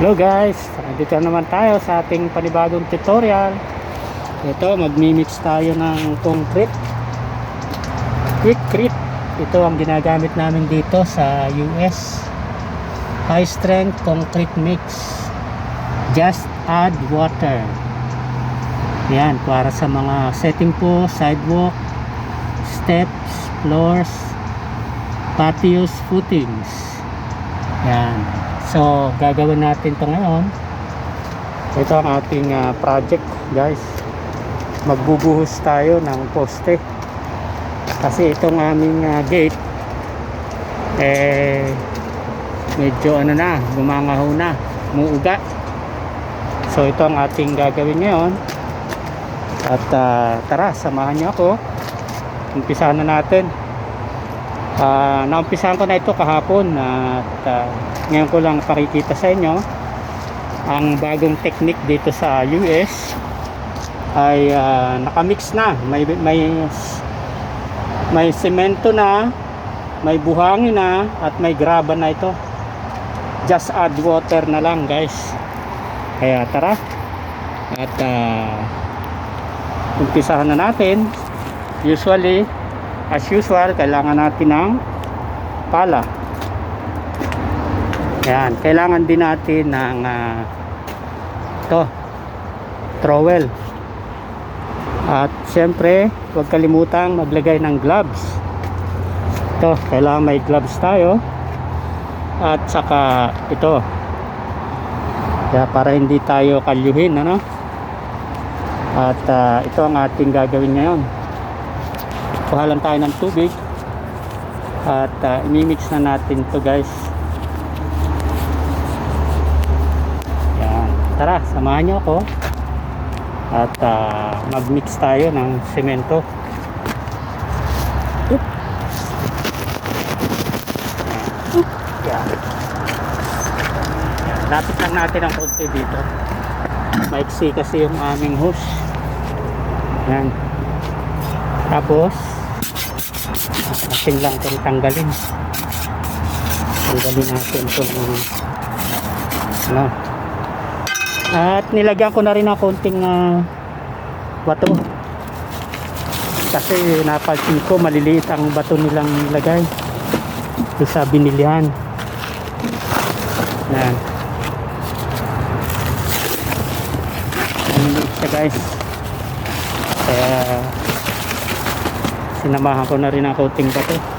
Hello guys, dito naman tayo sa ating panibagong tutorial. Ito, magmi-mix tayo ng concrete Quikrete. Ito ang ginagamit namin dito sa US. High strength concrete mix. Just add water. Yan, para sa mga setting po, sidewalk, steps, floors, patios, footings. Yan. So, gagawin natin to ngayon. Ito ang ating project, guys. Magbubuhos tayo ng poste. Kasi itong aming gate medyo gumangaho na, muuga. So, ito ang ating gagawin ngayon. At tara, samahan niyo ako. Umpisahan na natin. Naumpisahan ko na ito kahapon at ngayon ko lang pakikita sa inyo ang bagong technique dito sa US ay nakamix na, may semento na, may buhangin na at may graba na ito. Just add water na lang, guys. Kaya tara at umpisahan na natin. Usually, as usual, kailangan natin ng pala. Yan, kailangan din natin ng trowel. At syempre, huwag kalimutang maglagay ng gloves. Ito, kailangan may gloves tayo. At saka ito. Kaya para hindi tayo kalyuhin, ano? At ito ang ating gagawin ngayon. Kuha lang tayo ng tubig. At imimix na natin to, guys. Tara, samahan nyo ako at mag-mix tayo ng semento. Yan. Lapit lang natin ang konti dito. Maiksi kasi yung aming hose. Yan. Tapos atin lang itong tanggalin natin itong at nilagyan ko na rin ng konting bato kasi napansin ko maliliit ang bato nilang nilagay doon sa binilihan. Yan, maliliit siya, guys, kaya sinamahan ko na rin ng konting bato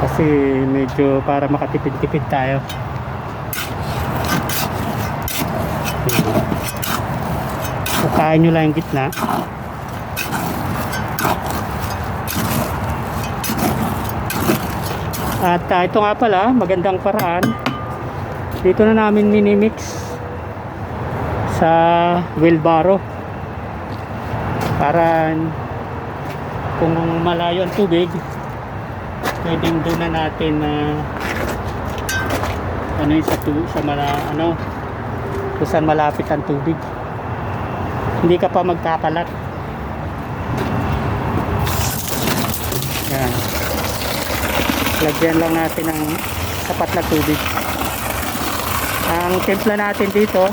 kasi medyo para makatipid-tipid tayo. Bukain nyo lang yung gitna. At ito nga pala, magandang paraan. Dito na namin minimix sa wheelbarrow para kung malayo ang tubig, pwedeng doon na natin kung saan malapit ang tubig, hindi ka pa magkakalat. Yan, lagyan lang natin ng sapat na tubig. Ang timpla natin dito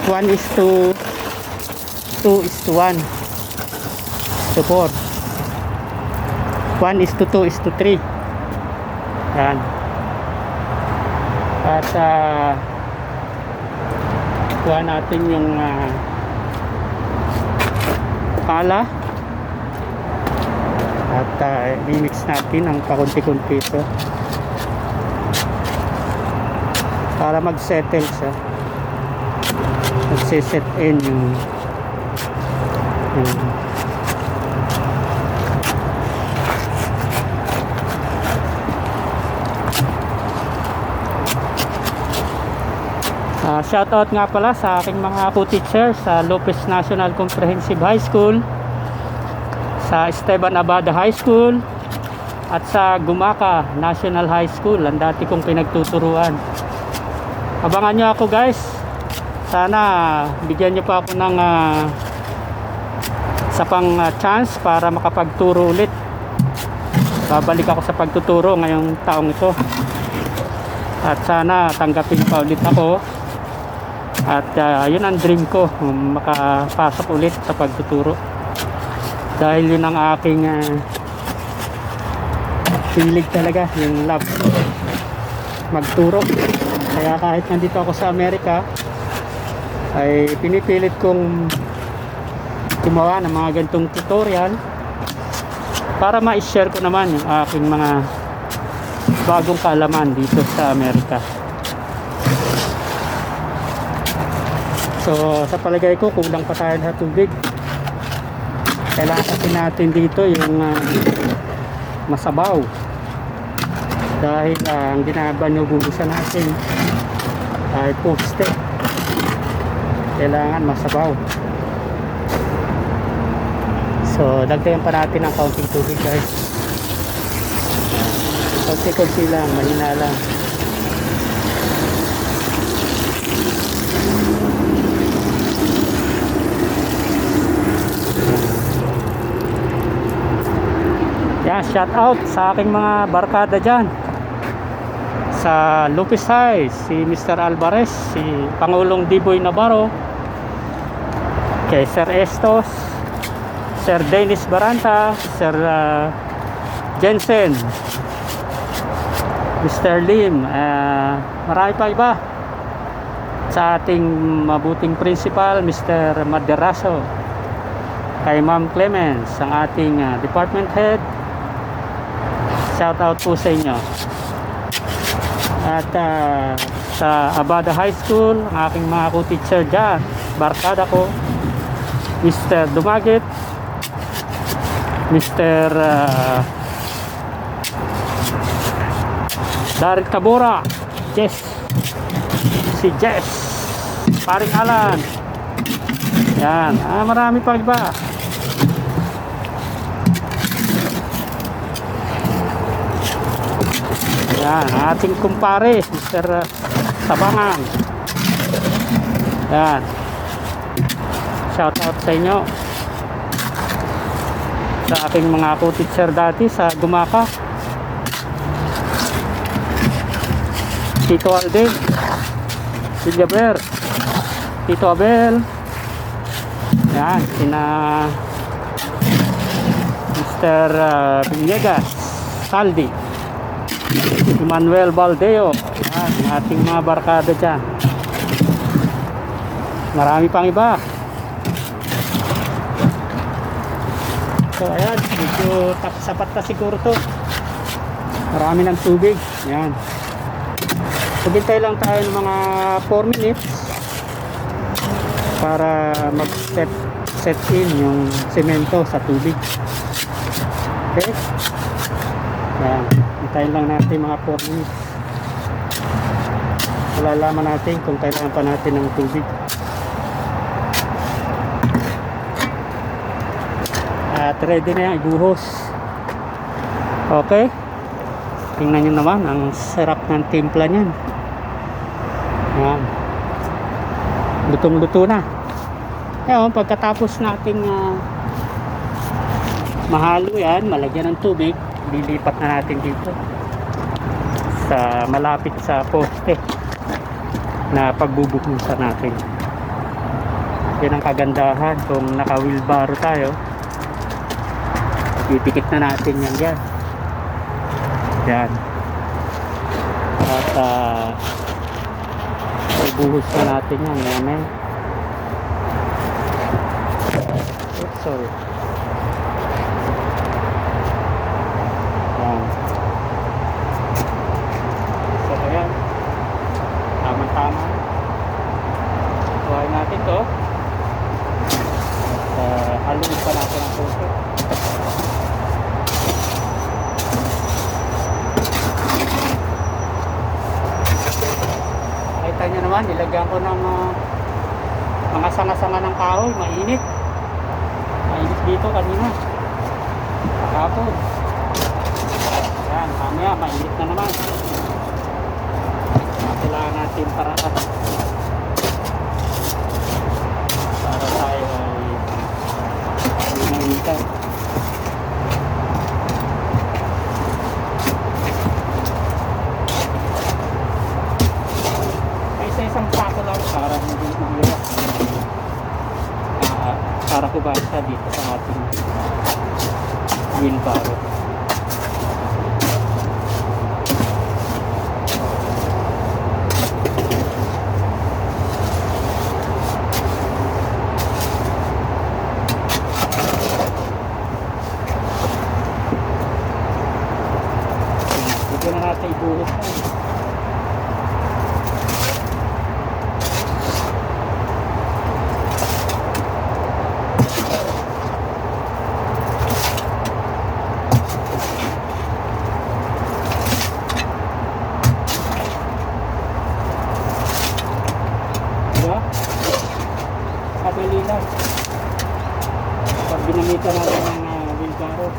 1:2:1:4, 1:2:3. Yan. At kuha natin yung pala at mimix natin ang pakunti-kunti ito para mag-settle siya, mag-set in yung shoutout nga pala sa aking mga co-teacher sa Lopez National Comprehensive High School, sa Esteban Abada High School, at sa Gumaca National High School, ang dati kong pinagtuturuan. Abangan nyo ako, guys. Sana bigyan nyo pa ako ng isa pang chance para makapagturo ulit. babalik ako sa pagtuturo ngayong taong ito. At sana tanggapin pa ulit ako. At yun ang dream ko, makapasok ulit sa pagtuturo. Dahil yun ang aking hilig talaga, yung love magturo. Kaya kahit nandito ako sa Amerika, ay pinipilit kong gumawa ng mga ganitong tutorial para ma-share ko naman yung aking mga bagong kaalaman dito sa Amerika. So sa palagay ko, kulang pa tayo sa tubig. Kailangan kasi natin dito yung masabaw, dahil ang binabanubusan natin ay poste. Kailangan masabaw. So dagdagan pa natin ng kaunting tubig, guys. Konti-konti lang, mahina lang. Yan, shout out sa aking mga barkada dyan sa Lupis High, si Mr. Alvarez, si Pangulong Diboy Navarro, kay Sir Estos, Sir Dennis Baranta, Sir Jensen, Mr. Lim, marami pa iba, sa ating mabuting principal Mr. Maderaso, kay Ma'am Clemens, ang ating department head. Shout out po sa inyo. At sa Abada High School, ang aking mga co-teacher dyan, barkada ko, Mr. Dumagit, Mr. Darit Cabora, Jess, si Jess, Paring Alan. Yan, marami pa iba. Yan, ating kumpare Mr. Tabangan. Yan, shout out sa inyo, sa aking mga co-teacher dati sa Gumaka, Tito Alden, Siljaber, Tito Abel. Yan, sina Mr. Villegas, Saldi, Emmanuel Baldeo. Yan, ating mga barkada dyan. Marami pang iba. So ayan, medyo sapat na siguro to. Marami ng tubig. Yan, subintay lang tayo ng mga 4 minutes para mag-set in yung semento sa tubig. Okay? Yan, hintayin lang natin mga 4 minutes. Malalaman natin kung kailangan pa natin ng tubig. At ready na yan, ibuhos. Okay? Tingnan nyo naman ang sarap ng timpla nyan. Yan, lutong-luto na. Ngayon, pagkatapos nating mahalo yan, malagyan ng tubig, lilipat na natin dito sa malapit sa poste na pagbubuhusan natin. Yan ang kagandahan kung naka-wheelbarrow tayo, ipikit na natin yan dyan. Yan, at ibuhos na natin yan. Yan, sorry. Yan. So ayan, tama-tama. Buhayin natin to. At haluin pa natin ang puso. Nakita nyo naman, nilagyan ko ng mga sanga-sanga ng kahoy. Mainit dito kanina, kahapon. Yan, mamaya mainit na naman. Kailangan natin paraan para tayo ay hindi mainitan. wheelbarrow. Dito na natin ibuhos na. Kabili lang pag ginamitan natin ng wheelbarrow.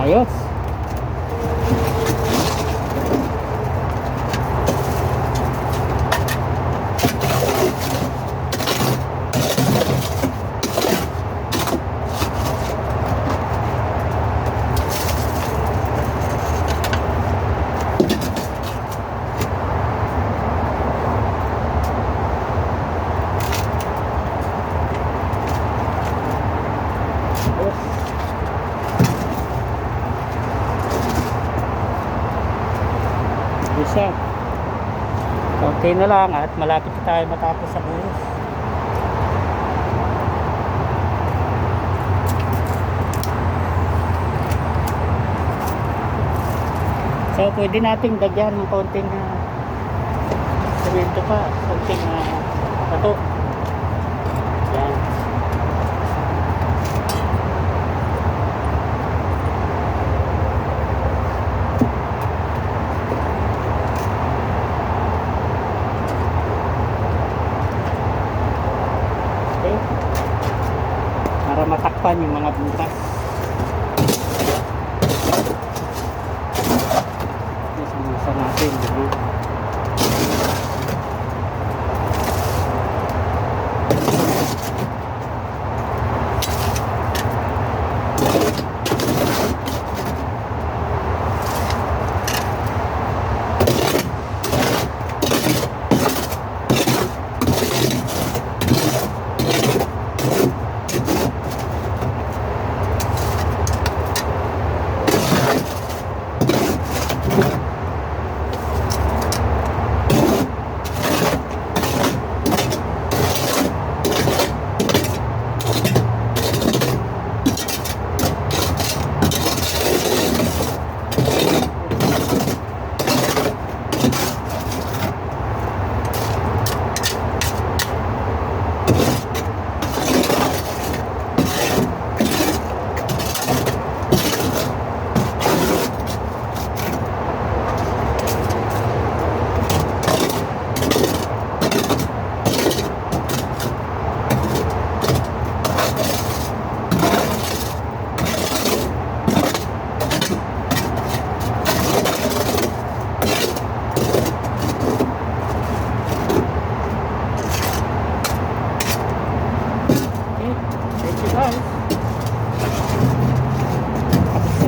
Ayos. Isa. Okay na lang at malapit na tayo matapos sa buhos. So pwede nating dagyan ng konting semento pa, konting bato. Yan. Para matakpan yung mga butas. Isa natin dito.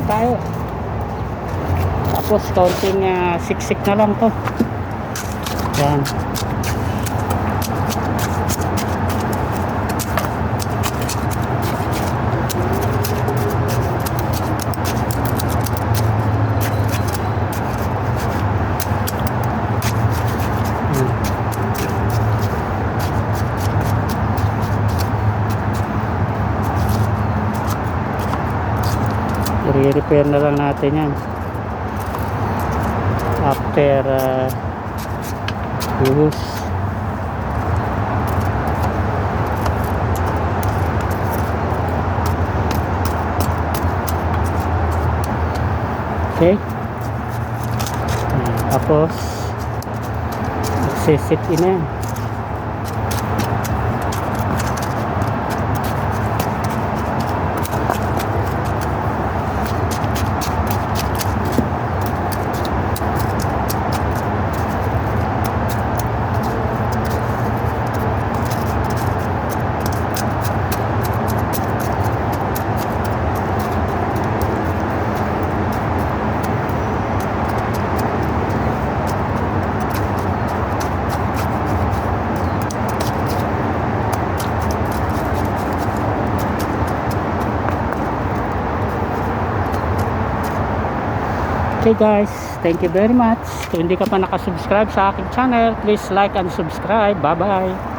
Tayo. Tapos kaunting siksik na lang to. Yan. I-repair na lang natin yan after use. Okay. Tapos magsisit in na yan. Okay guys, thank you very much. Kung hindi ka pa nakasubscribe sa aking channel, please like and subscribe. Bye bye.